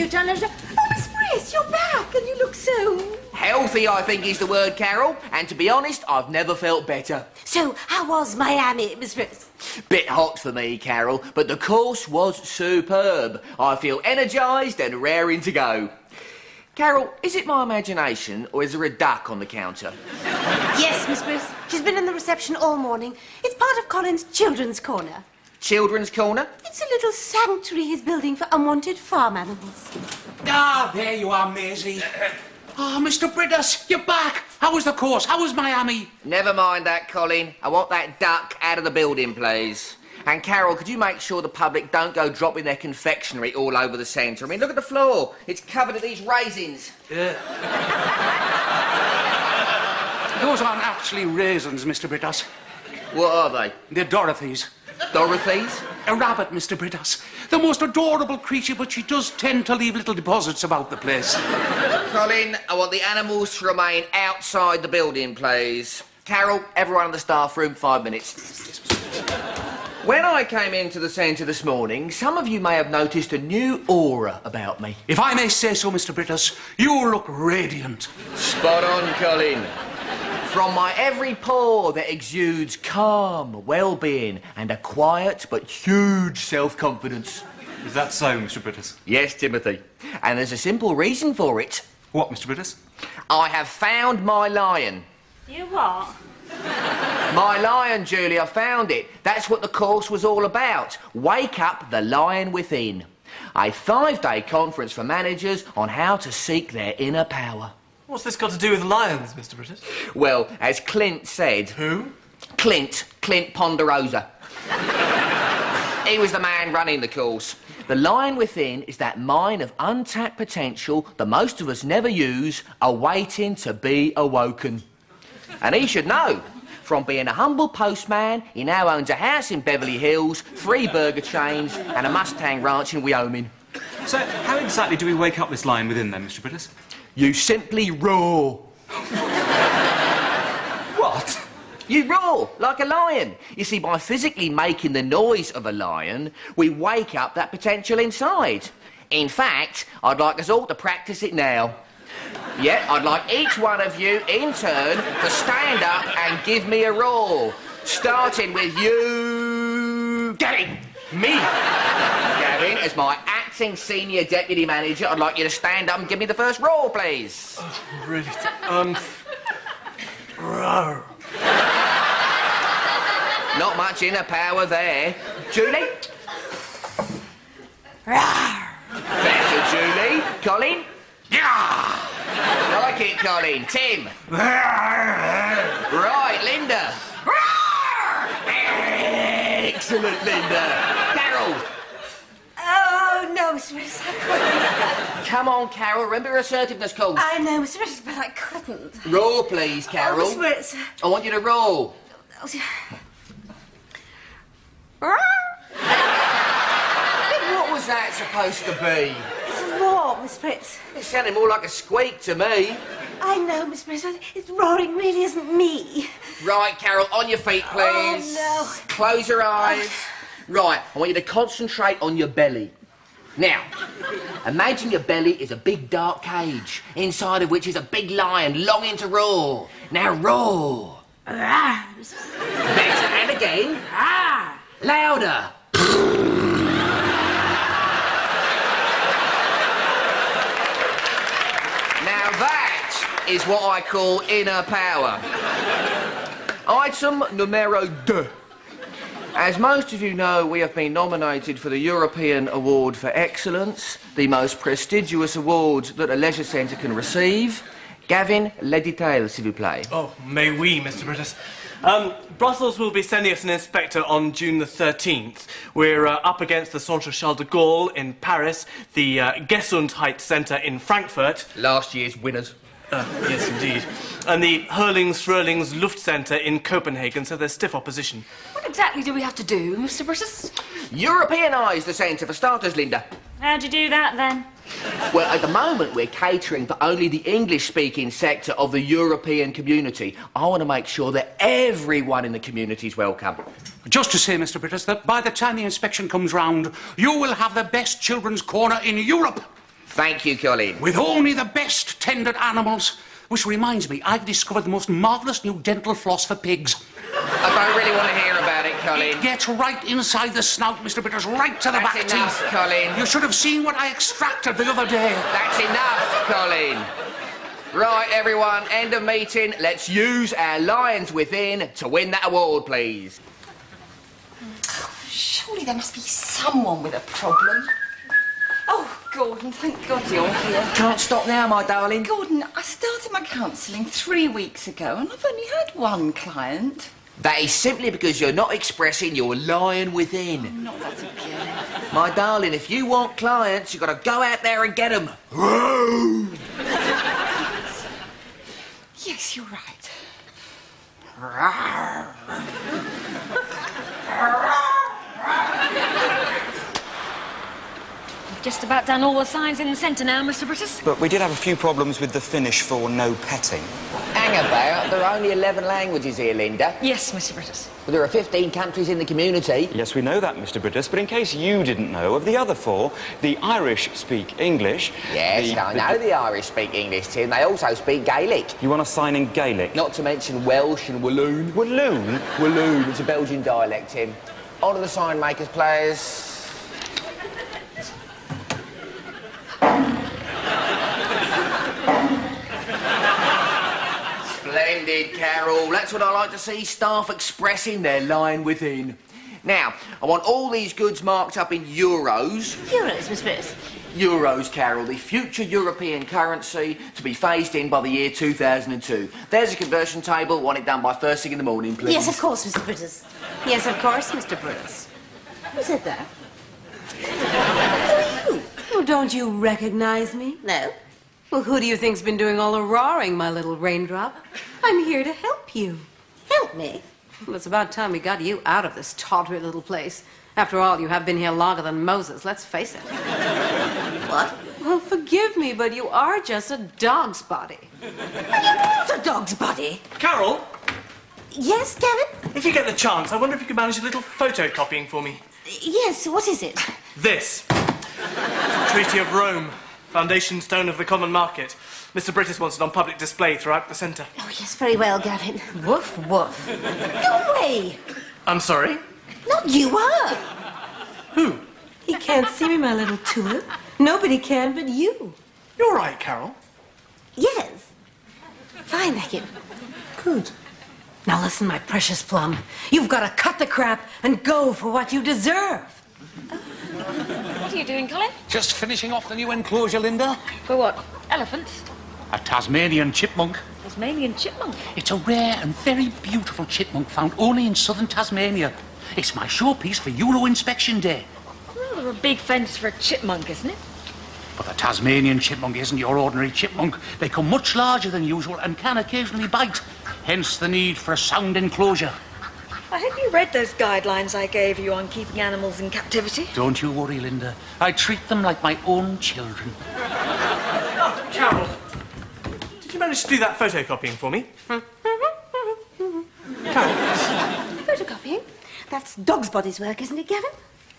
you done? Oh, Miss Briss, you're back and you look so... Healthy, I think, is the word, Carol. And to be honest, I've never felt better. So, how was Miami, Miss Briss? Bit hot for me, Carol, but the course was superb. I feel energised and raring to go. Carol, is it my imagination, or is there a duck on the counter? Yes, Miss Briss. She's been in the reception all morning. It's part of Colin's children's corner. Children's corner? It's a little sanctuary he's building for unwanted farm animals. Ah, there you are, Maisie. Oh, Mr. Brittas, you're back. How was the course? How was Miami? Never mind that, Colin. I want that duck out of the building, please. And, Carol, could you make sure the public don't go dropping their confectionery all over the centre? I mean, look at the floor. It's covered in these raisins. Those aren't actually raisins, Mr. Brittas. What are they? They're Dorothy's. Dorothy's? A rabbit, Mr. Brittas. The most adorable creature, but she does tend to leave little deposits about the place. Colin, I want the animals to remain outside the building, please. Carol, everyone in the staff room, 5 minutes. When I came into the centre this morning, some of you may have noticed a new aura about me. If I may say so, Mr. Brittas, you look radiant. Spot on, Colin. From my every pore that exudes calm, well-being and a quiet but huge self-confidence. Is that so, Mr. Brittas? Yes, Timothy. And there's a simple reason for it. What, Mr. Brittas? I have found my lion. You what? My lion, Julie, I found it. That's what the course was all about. Wake up the lion within. A 5-day conference for managers on how to seek their inner power. What's this got to do with lions, Mr. Brittas? Well, as Clint said... Who? Clint Ponderosa. He was the man running the course. The lion within is that mine of untapped potential that most of us never use, awaiting to be awoken. And he should know. From being a humble postman, he now owns a house in Beverly Hills, 3 burger chains, and a Mustang ranch in Wyoming. So, how exactly do we wake up this lion within then, Mr. Brittas? You simply roar. What? You roar like a lion. You see, by physically making the noise of a lion, we wake up that potential inside. In fact, I'd like us all to practice it now. Yeah, I'd like each one of you, in turn, to stand up and give me a roar. Starting with you... Gavin! Me! Gavin, as my acting senior deputy manager, I'd like you to stand up and give me the first roar, please. Oh, really? Roar. Not much inner power there. Julie? Rawr. Better, Julie. Colin? Yeah! Like it, Colin. Tim? Right, Linda? Excellent, Linda. Carol? Oh, no, Mr. Briss, I couldn't. Come on, Carol. Remember your assertiveness calls. I know, Mr. Briss, but I couldn't. Roar, please, Carol. Oh, Mr. Briss. I want you to roar. What was that supposed to be? It's a roar, Miss Briss. It sounded more like a squeak to me. I know, Miss Briss, but it's roaring really isn't me. Right, Carol, on your feet, please. Oh, no. Close your eyes. Right, I want you to concentrate on your belly. Now, imagine your belly is a big dark cage, inside of which is a big lion longing to roar. Now roar. Better, and again. Louder. Now that is what I call inner power. Item numero 2. As most of you know, we have been nominated for the European Award for Excellence, the most prestigious award that a leisure centre can receive. Gavin, les détails, s'il vous plaît. Oh, may we, Mr. Brittas. Brussels will be sending us an inspector on June the 13th. We're up against the Centre Charles de Gaulle in Paris, the Gesundheit Centre in Frankfurt. Last year's winners. Yes, indeed. And the Hurlings-Fröhlings Luft Centre in Copenhagen, so there's stiff opposition. What exactly do we have to do, Mr. Brittas? Europeanise the centre for starters, Linda. How'd you do that, then? Well, at the moment, we're catering for only the English-speaking sector of the European community. I want to make sure that everyone in the community is welcome. Just to say, Mr. Brittas, that by the time the inspection comes round, you will have the best children's corner in Europe. Thank you, Colin. With only the best tended animals. Which reminds me, I've discovered the most marvellous new dental floss for pigs. I don't really want to hear about it, Colin. It gets right inside the snout, Mr. Brittas, right to the That's back enough, teeth. Colin. You should have seen what I extracted the other day. That's enough, Colin. Right, everyone, end of meeting. Let's use our lions within to win that award, please. Surely there must be someone with a problem. Oh, Gordon, thank God you're here. Can't stop now, my darling. Gordon, I started my counselling 3 weeks ago and I've only had one client. That is simply because you're not expressing your lion within. Oh, not that again. My darling, if you want clients, you've got to go out there and get them. Yes, you're right. Just about done all the signs in the centre now, Mr. Brittas. But we did have a few problems with the finish for no petting. Hang about, there are only 11 languages here, Linda. Yes, Mr. Brittas. But there are 15 countries in the community. Yes, we know that, Mr. Brittas, but in case you didn't know, of the other 4, the Irish speak English. Yes, I know the Irish speak English, Tim. They also speak Gaelic. You want a sign in Gaelic? Not to mention Welsh and Walloon. Walloon? Walloon, it's a Belgian dialect, Tim. On to the sign makers, players. Splendid, Carol. That's what I like to see, staff expressing their line within. Now, I want all these goods marked up in euros. Euros, Miss Brittas. Euros, Carol, the future European currency to be phased in by the year 2002. There's a conversion table. Want it done by first thing in the morning, please. Yes, of course, Mr. Brittas. Yes, of course, Mr. Brittas. Who said that? Who are you? Oh, don't you recognize me? No. Well, who do you think's been doing all the roaring, my little raindrop? I'm here to help you. Help me? Well, it's about time we got you out of this tawdry little place. After all, you have been here longer than Moses, let's face it. What? Well, forgive me, but you are just a dog's body. I'm not a dog's body. Carol, Yes, Gavin? if you get the chance, I wonder if you could manage a little photocopying for me. Yes, what is it? This. Treaty of Rome. Foundation stone of the common market. Mr. Brittas wants it on public display throughout the centre. Oh, yes, very well, Gavin. Woof, woof. Go away. I'm sorry? Not you are. Who? He can't see me, my little tulip. Nobody can but you. You're right, Carol. Yes. Fine, thank you. Good. Now listen, my precious plum. You've got to cut the crap and go for what you deserve. What are you doing, Colin? Just finishing off the new enclosure, Linda. For what? Elephants? A Tasmanian chipmunk. Tasmanian chipmunk? It's a rare and very beautiful chipmunk found only in southern Tasmania. It's my showpiece for Euro Inspection Day. Well, they're a big fence for a chipmunk, isn't it? But the Tasmanian chipmunk isn't your ordinary chipmunk. They come much larger than usual and can occasionally bite. Hence the need for a sound enclosure. I hope you read those guidelines I gave you on keeping animals in captivity. Don't you worry, Linda. I treat them like my own children. Carol, did you manage to do that photocopying for me? Carol, Photocopying? That's dog's body's work, isn't it, Gavin?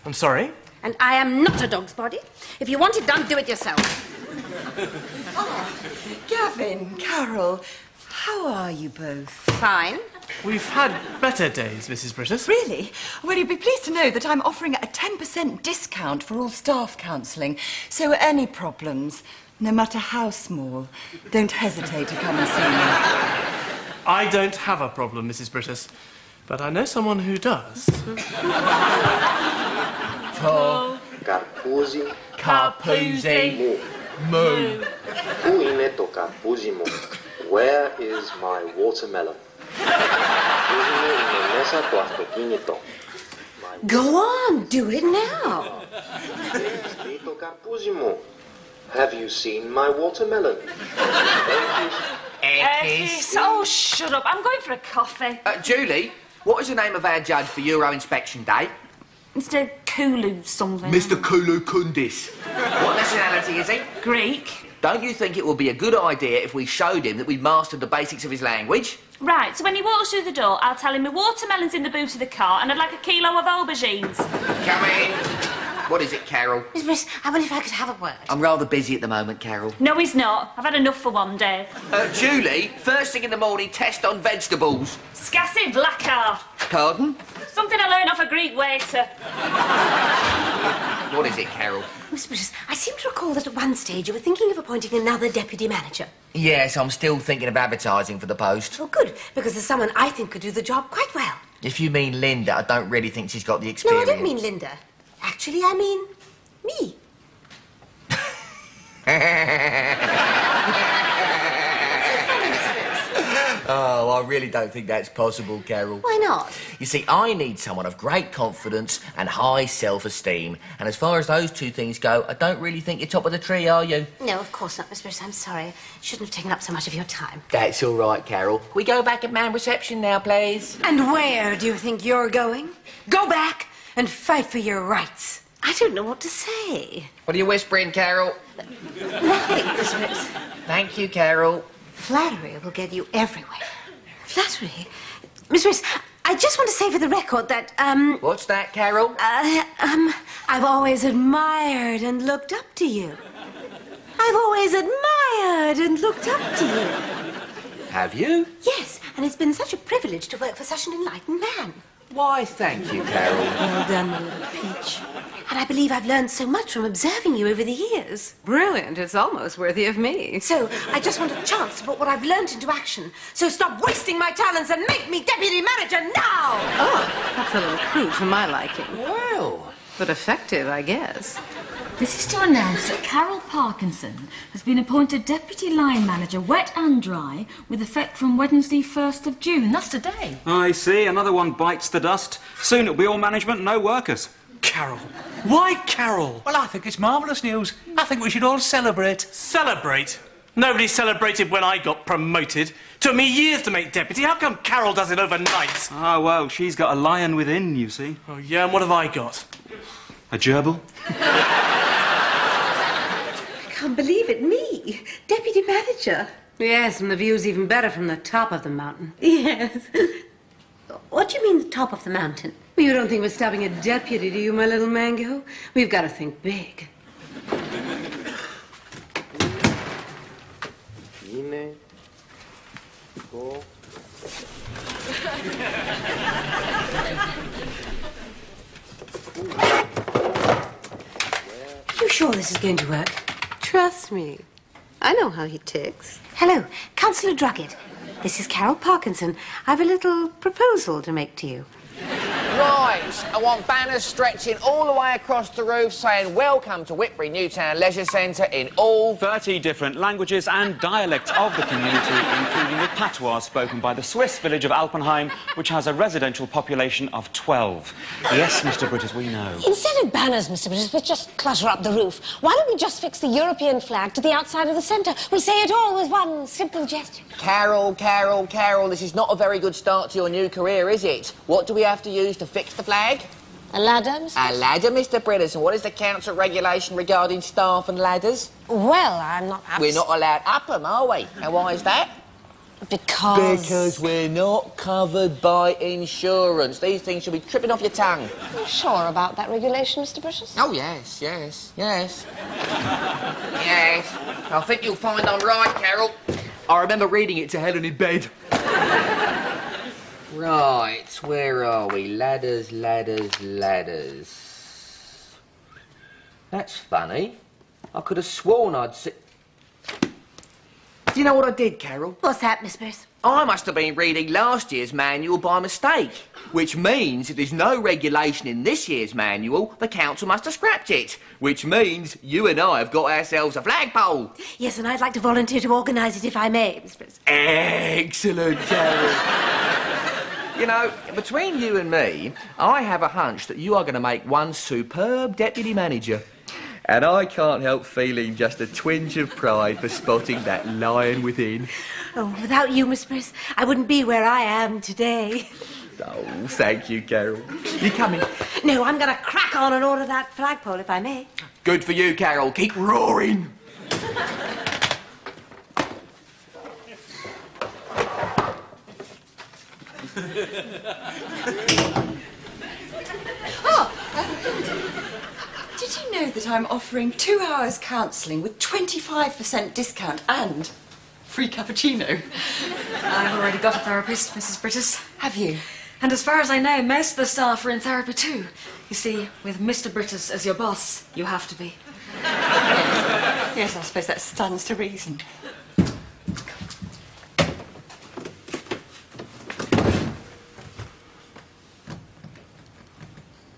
I'm sorry. And I am not a dog's body. If you want it done, do it yourself. Gavin, Carol, how are you both? Fine. We've had better days, Mrs. Brittas. Really? Well, you'll be pleased to know that I'm offering a 10% discount for all staff counselling. So any problems, no matter how small, don't hesitate to come and see me. I don't have a problem, Mrs. Brittas, but I know someone who does. Carpusi, Carpusi. Moo. Πού είναι το καρπούζι μου? Where is my watermelon? Καρπούζι μου είναι μέσα το αυτοκίνητο. Go on, do it now. Έχεις δει το καρπούζι μου? Have you seen my watermelon? Oh, shut up. I'm going for a coffee. Julie, what is the name of our judge for Euro Inspection Day? Mr. Kulu something. Mr. Kulu Kundis. What nationality is he? Greek. Don't you think it would be a good idea if we showed him that we'd mastered the basics of his language? Right, so when he walks through the door, I'll tell him the watermelon's in the boot of the car and I'd like a kilo of aubergines. Come in. What is it, Carol? Miss Briss, I wonder if I could have a word. I'm rather busy at the moment, Carol. No, he's not. I've had enough for one day. Julie, first thing in the morning, test on vegetables. Scassi Blackar. Pardon? Something I learned off a Greek waiter. What is it, Carol? Miss Briss, I seem to recall that at one stage you were thinking of appointing another deputy manager. Yes, I'm still thinking of advertising for the post. Oh, good, because there's someone I think could do the job quite well. If you mean Linda, I don't really think she's got the No, experience. I don't mean Linda. Actually, I mean me. Oh, I really don't think that's possible, Carol. Why not? You see, I need someone of great confidence and high self-esteem. And as far as those two things go, I don't really think you're top of the tree, are you? No, of course not, Miss Briss. I'm sorry. I shouldn't have taken up so much of your time. That's all right, Carol. We go back at man reception now, please. And where do you think you're going? Go back and fight for your rights. I don't know what to say. What are you whispering, Carol? Nothing, Miss Briss. Thank you, Carol. Flattery will get you everywhere. Flattery? Miss Briss, I just want to say for the record that, What's that, Carol? I've always admired and looked up to you. I've always admired and looked up to you. Have you? Yes, and it's been such a privilege to work for such an enlightened man. Why, thank you, Carol. Well done, my little peach. And I believe I've learned so much from observing you over the years. Brilliant. It's almost worthy of me. So, I just want a chance to put what I've learned into action. So stop wasting my talents and make me deputy manager now! Oh, that's a little crude for my liking. Well, But effective, I guess. This is to announce that Carol Parkinson has been appointed Deputy Line Manager, wet and dry, with effect from Wednesday, 1st of June. That's today. I see. Another one bites the dust. Soon it'll be all management, no workers. Carol. Why Carol? Well, I think it's marvellous news. I think we should all celebrate. Celebrate? Nobody celebrated when I got promoted. Took me years to make deputy. How come Carol does it overnight? Ah, well, she's got a lion within, you see. Oh, yeah, and what have I got? A gerbil? I can't believe it, me, deputy manager. Yes, and the view's even better from the top of the mountain. Yes. What do you mean, the top of the mountain? Well, you don't think we're stopping a deputy, do you, my little mango? We've got to think big. Είναι το... You sure this is going to work? Trust me. I know how he ticks. Hello, Councillor Druggett. This is Carol Parkinson. I've a little proposal to make to you. Right, I want banners stretching all the way across the roof saying welcome to Whitbury Newtown Leisure Centre in all 30 different languages and dialects of the community, including the patois spoken by the Swiss village of Alpenheim, which has a residential population of 12. Yes, Mr. Brittas, we know. Instead of banners, Mr. Brittas, we just clutter up the roof. Why don't we just fix the European flag to the outside of the centre? We say it all with one simple gesture. Carol, Carol, Carol, this is not a very good start to your new career, is it? What do we have to use to fix the flag? A ladder, Mr. A ladder, Mr. Brittas. And what is the council regulation regarding staff and ladders? Well, I'm not... We're not allowed up them, are we? And why is that? Because we're not covered by insurance. These things should be tripping off your tongue. Are you sure about that regulation, Mr. Brittas? Oh, yes, yes, yes. Yes. I think you'll find I'm right, Carol. I remember reading it to Helen in bed. Right, where are we? Ladders, ladders, ladders. That's funny. I could have sworn I'd see... Do you know what I did, Carol? What's that, Miss Briss? I must have been reading last year's manual by mistake, which means if there's no regulation in this year's manual, the council must have scrapped it, which means you and I have got ourselves a flagpole. Yes, and I'd like to volunteer to organise it if I may, Miss Briss. Excellent, Carol. You know, between you and me, I have a hunch that you are going to make one superb deputy manager. And I can't help feeling just a twinge of pride for spotting that lion within. Oh, without you, Miss Briss, I wouldn't be where I am today. Oh, thank you, Carol. You coming? No, I'm going to crack on and order that flagpole, if I may. Good for you, Carol. Keep roaring. Did you know that I'm offering 2 hours counselling with 25% discount and free cappuccino? I've already got a therapist, Mrs. Brittas. Have you? And as far as I know, most of the staff are in therapy too. You see, with Mr. Brittas as your boss, you have to be. Yes, I suppose that stands to reason.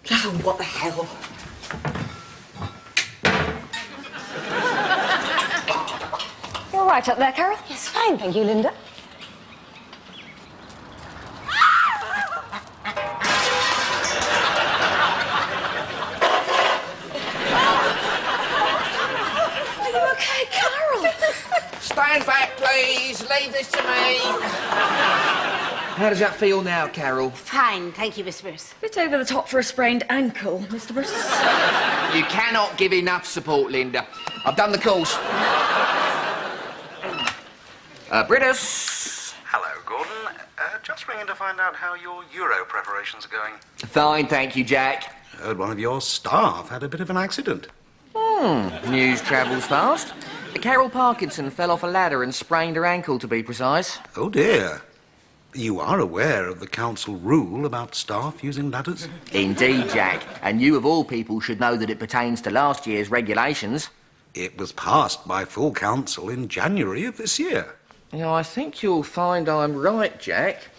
Oh, what the hell? You all right up there, Carol? Yes, fine, thank you, Linda. Are you okay, Carol? Stand back, please. Leave this to me. How does that feel now, Carol? Fine, thank you, Miss Bruce. Bit over the top for a sprained ankle, Mr. Brittas. You cannot give enough support, Linda. I've done the course. Brittas. Hello, Gordon. Just ringing to find out how your Euro preparations are going. Fine, thank you, Jack. Heard one of your staff had a bit of an accident. News travels fast. Carol Parkinson fell off a ladder and sprained her ankle, to be precise. Oh, dear. You are aware of the council rule about staff using ladders? Indeed, Jack. And you, of all people, should know that it pertains to last year's regulations. It was passed by full council in January of this year. I think you'll find I'm right, Jack.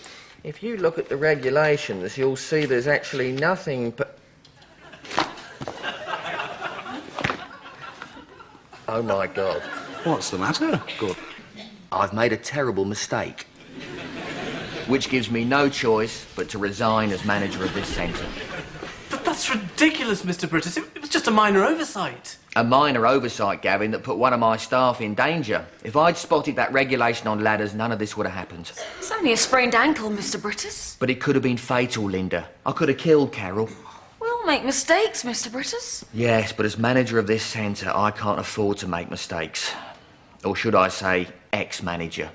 If you look at the regulations, you'll see there's actually nothing but... Oh, my God. What's the matter, Gordon? I've made a terrible mistake, which gives me no choice but to resign as manager of this centre. But that's ridiculous, Mr. Brittas. It was just a minor oversight. A minor oversight, Gavin, that put one of my staff in danger. If I'd spotted that regulation on ladders, none of this would have happened. It's only a sprained ankle, Mr. Brittas. But it could have been fatal, Linda. I could have killed Carol. We all make mistakes, Mr. Brittas. Yes, but as manager of this centre, I can't afford to make mistakes. Or should I say, ex-manager.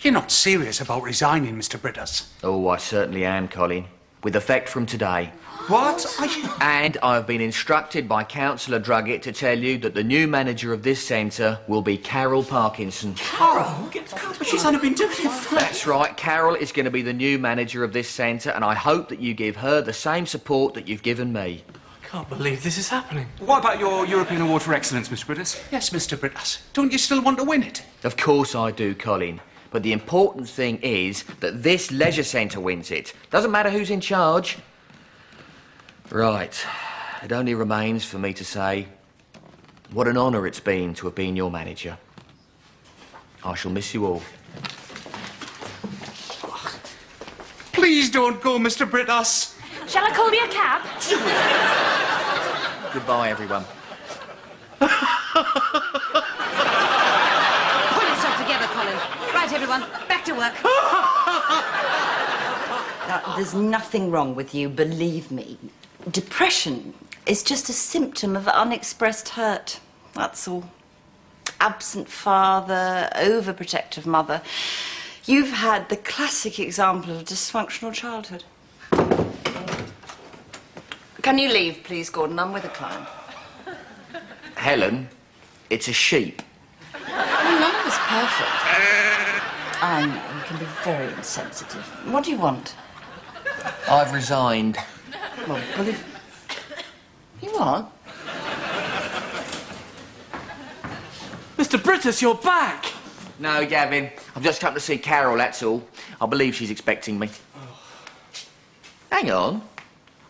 You're not serious about resigning, Mr. Brittas. Oh, I certainly am, Colin. With effect from today. What? Are you... And I've been instructed by Councillor Druggett to tell you that the new manager of this centre will be Carol Parkinson. Carol? But she's only been doing it for... That's right, Carol is going to be the new manager of this centre, and I hope that you give her the same support that you've given me. I can't believe this is happening. What about your European Award for Excellence, Mr. Brittas? Yes, Mr. Brittas. Don't you still want to win it? Of course I do, Colin. But the important thing is that this leisure centre wins it. Doesn't matter who's in charge. Right. It only remains for me to say what an honour it's been to have been your manager. I shall miss you all. Please don't go, Mr. Brittas. Shall I call you a cab? Goodbye, everyone. Pull yourself together, Colin. Right, everyone, back to work. Now, there's nothing wrong with you, believe me. Depression is just a symptom of unexpressed hurt. That's all. Absent father, overprotective mother. You've had the classic example of a dysfunctional childhood. Can you leave, please, Gordon? I'm with a client. Helen, it's a sheep. Well, none of us perfect. I know, you can be very insensitive. What do you want? I've resigned. Well, if... You what? Mr. Brittas, you're back! No, Gavin. I've just come to see Carol, that's all. I believe she's expecting me. Hang on.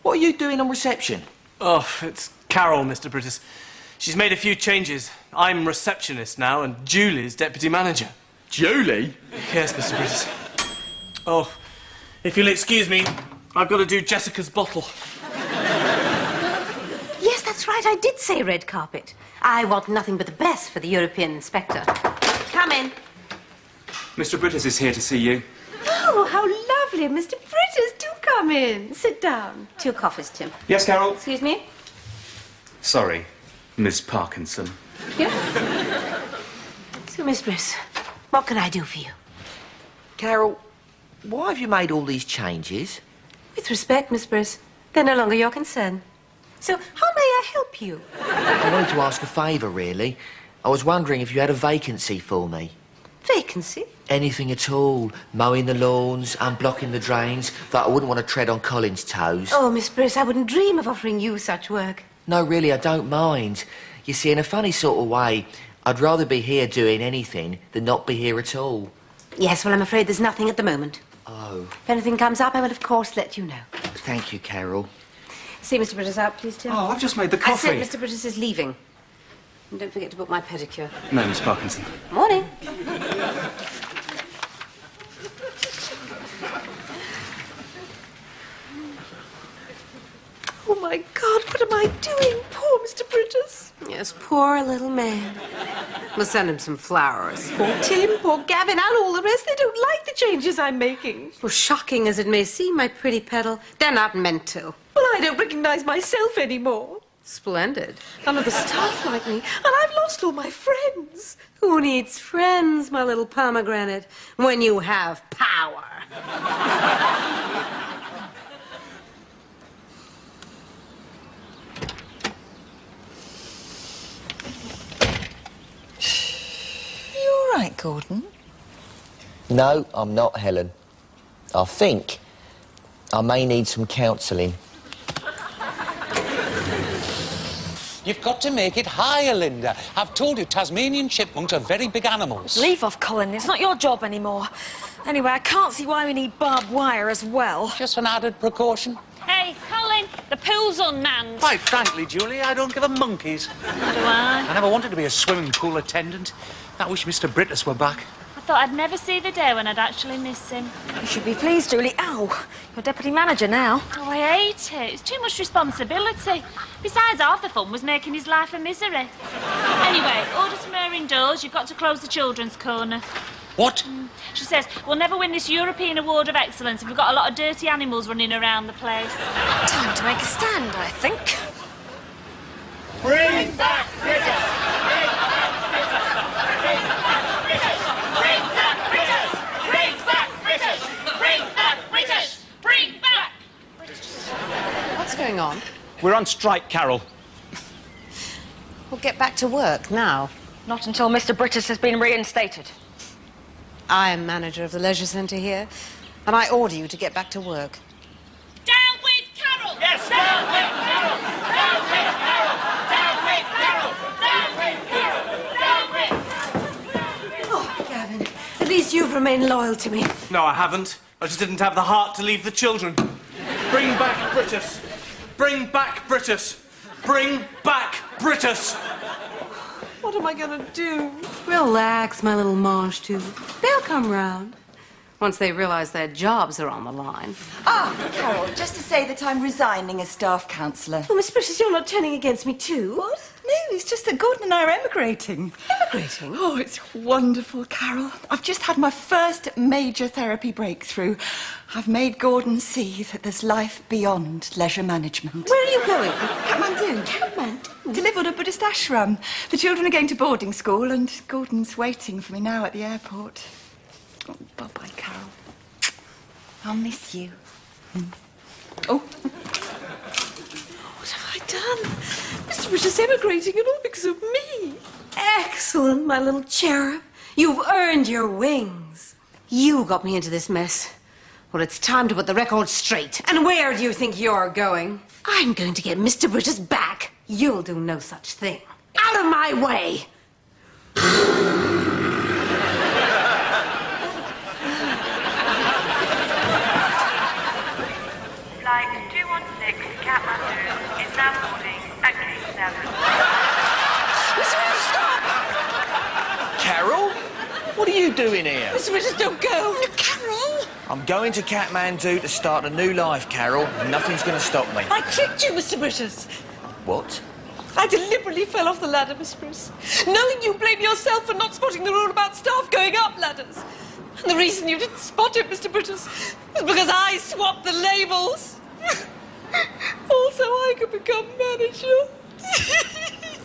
What are you doing on reception? Oh, it's Carol, Mr. Brittas. She's made a few changes. I'm receptionist now, and Julie's deputy manager. Julie? Yes, Mr. Brittas. Oh, if you'll excuse me, I've got to do Jessica's bottle. Yes, that's right, I did say red carpet. I want nothing but the best for the European inspector. Come in. Mr. Brittas is here to see you. Oh, how lovely. Mr. Brittas, do come in. Sit down. 2 coffees, Tim. Yes, Carol? Excuse me? Sorry, Miss Parkinson. Yeah? So, Miss Bruce, what can I do for you? Carol, why have you made all these changes? With respect, Miss Bruce, they're no longer your concern. So, how may I I help you? I wanted to ask a favour, really. I was wondering if you had a vacancy for me. Vacancy? Anything at all. Mowing the lawns, unblocking the drains, that I wouldn't want to tread on Colin's toes. Oh, Miss Briss, I wouldn't dream of offering you such work. No, really, I don't mind. You see, in a funny sort of way, I'd rather be here doing anything than not be here at all. Yes, well, I'm afraid there's nothing at the moment. Oh. If anything comes up, I will, of course, let you know. Thank you, Carol. See Mr. Brittas out, please, Tim. Oh, I've just made the coffee. I said Mr. Brittas is leaving. And don't forget to book my pedicure. No, Miss Parkinson. Morning. Oh, my God, what am I doing? Poor Mr. Brittas. Yes, poor little man. We'll send him some flowers. Poor Tim, poor Gavin, and all the rest. They don't like the changes I'm making. Well, shocking as it may seem, my pretty petal, they're not meant to. Well, I don't recognize myself anymore. Splendid. None of the staff like me, and I've lost all my friends. Who needs friends, my little pomegranate, when you have power? You all right, Gordon? No, I'm not, Helen. I think I may need some counselling. You've got to make it higher, Linda. I've told you Tasmanian chipmunks are very big animals. Leave off, Colin. It's not your job anymore. Anyway, I can't see why we need barbed wire as well. Just an added precaution. Hey, Colin, the pool's unmanned. Quite frankly, Julie, I don't give a monkey's. Do I? I never wanted to be a swimming pool attendant. I wish Mr. Brittas were back. I thought I'd never see the day when I'd actually miss him. You should be pleased, Julie. Ow! You're deputy manager now. Oh, I hate it. It's too much responsibility. Besides, half the fun was making his life a misery. Anyway, order some air indoors. You've got to close the children's corner. What? She says, we'll never win this European Award of Excellence if we've got a lot of dirty animals running around the place. Time to make a stand, I think. Bring back Brittas! Bring back Brittas! Bring back Brittas! Bring back Brittas! Bring back Brittas! What's going on? We're on strike, Carol. We'll get back to work now. Not until Mr. Brittas has been reinstated. I am manager of the leisure centre here, and I order you to get back to work. Down with Carol! Yes, down with Carol! Down with Carol! Down with Carol! Down with Carol! Oh, Gavin, at least you've remained loyal to me. No, I haven't. I just didn't have the heart to leave the children. Bring back Brittas! Bring back Brittas! Bring back Brittas! What am I gonna do? Relax, my little mange too. They'll come round. Once they realise their jobs are on the line. Ah, Carol, just to say that I'm resigning as staff councillor. Oh, Miss Brittas, you're not turning against me too? What? No, it's just that Gordon and I are emigrating. Emigrating? Oh, it's wonderful, Carol. I've just had my first major therapy breakthrough. I've made Gordon see that there's life beyond leisure management. Where are you going? Kathmandu. Kathmandu? To live on a Buddhist ashram. The children are going to boarding school and Gordon's waiting for me now at the airport. Oh, bye-bye, Carol. I'll miss you. Oh. What have I done? Mr. Brittas emigrating and all because of me. Excellent, my little cherub. You've earned your wings. You got me into this mess. Well, it's time to put the record straight. And where do you think you're going? I'm going to get Mr. Brittas back. You'll do no such thing. Out of my way! Flight 216 Kathmandu is now boarding at gate 7. Stop! Carol? What are you doing here? Mr. Brittas, don't go! Carol! I'm going to Kathmandu to start a new life, Carol. Nothing's going to stop me. I tricked you, Mr. Brittas. What? I deliberately fell off the ladder, Miss Brittas, knowing you blame yourself for not spotting the rule about staff going up ladders. And the reason you didn't spot it, Mr. Brittas, was because I swapped the labels. Also, I could become manager.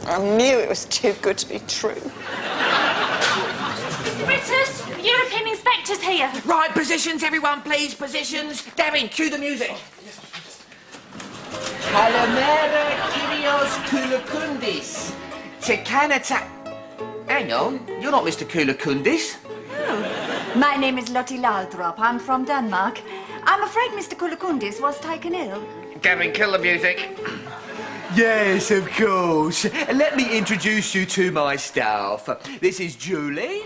I knew it was too good to be true. Brittas, the European inspector's here. Right, positions, everyone, please. Positions. Darren, cue the music. Calamera Kyrios Koulakundis. Tekanata... Hang on, you're not Mr. Koulakundis. My name is Lottie Laudrup. I'm from Denmark. I'm afraid Mr. Koulakundis was taken ill. Gavin, kill the music. Yes, of course. Let me introduce you to my staff. This is Julie.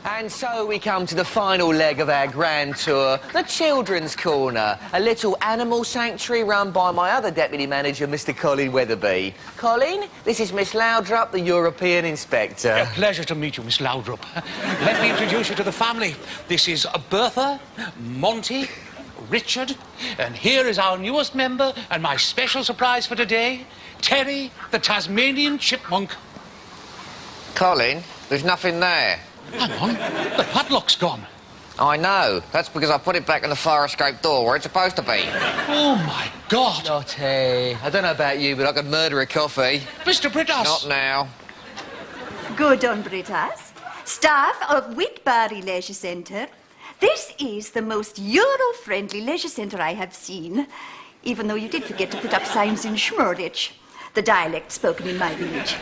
And so we come to the final leg of our grand tour, the Children's Corner, a little animal sanctuary run by my other deputy manager, Mr. Colin Weatherby. Colin, this is Miss Laudrup, the European Inspector. A pleasure to meet you, Miss Laudrup. Let me introduce you to the family. This is Bertha, Monty, Richard, and here is our newest member and my special surprise for today, Terry, the Tasmanian chipmunk. Colin, there's nothing there. Hang on, the padlock's gone. I know. That's because I put it back in the fire escape door where it's supposed to be. Oh, my God. Lottie, I don't know about you, but I could murder a coffee. Mr. Brittas. Not now. Good on, Brittas. Staff of Whitbarry Leisure Centre. This is the most Euro-friendly leisure centre I have seen, even though you did forget to put up signs in Schmurditch, the dialect spoken in my village.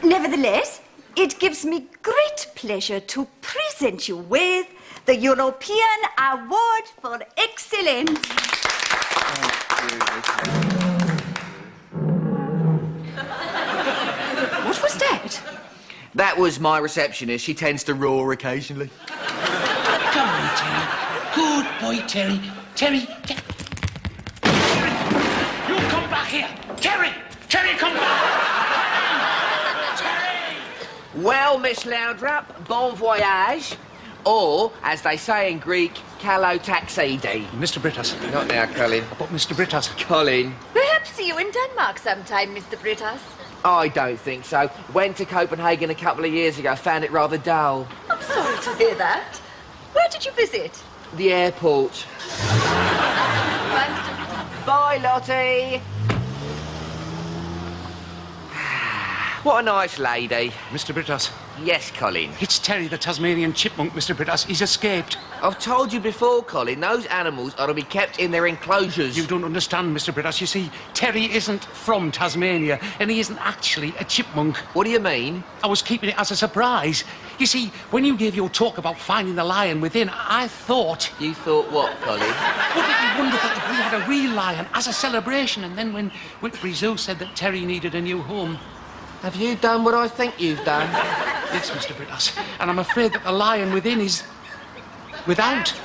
Nevertheless, it gives me great pleasure to present you with the European Award for Excellence. What was that? That was my receptionist. She tends to roar occasionally. Come on, Terry. Good boy, Terry. Terry, you come back here. Terry! Terry, come back! Well, Miss Laudrup, bon voyage. Or, as they say in Greek, kalo taxidi. Mr. Brittas. Not now, Colin. But Mr. Brittas. Colin. Perhaps see you in Denmark sometime, Mr. Brittas. I don't think so. Went to Copenhagen a couple of years ago, found it rather dull. I'm sorry to hear that. Where did you visit? The airport. Bye, Mr. Brittas. Bye, Lottie. What a nice lady. Mr. Brittas. Yes, Colin. It's Terry, the Tasmanian chipmunk, Mr. Brittas. He's escaped. I've told you before, Colin, those animals are to be kept in their enclosures. You don't understand, Mr. Brittas. You see, Terry isn't from Tasmania, and he isn't actually a chipmunk. What do you mean? I was keeping it as a surprise. You see, when you gave your talk about finding the lion within, I thought... You thought what, Colin? Wouldn't it be wonderful if we had a real lion as a celebration, and then when Whitbury Zoo said that Terry needed a new home... Have you done what I think you've done? Yes, Mr. Brittas. And I'm afraid that the lion within is... without. What?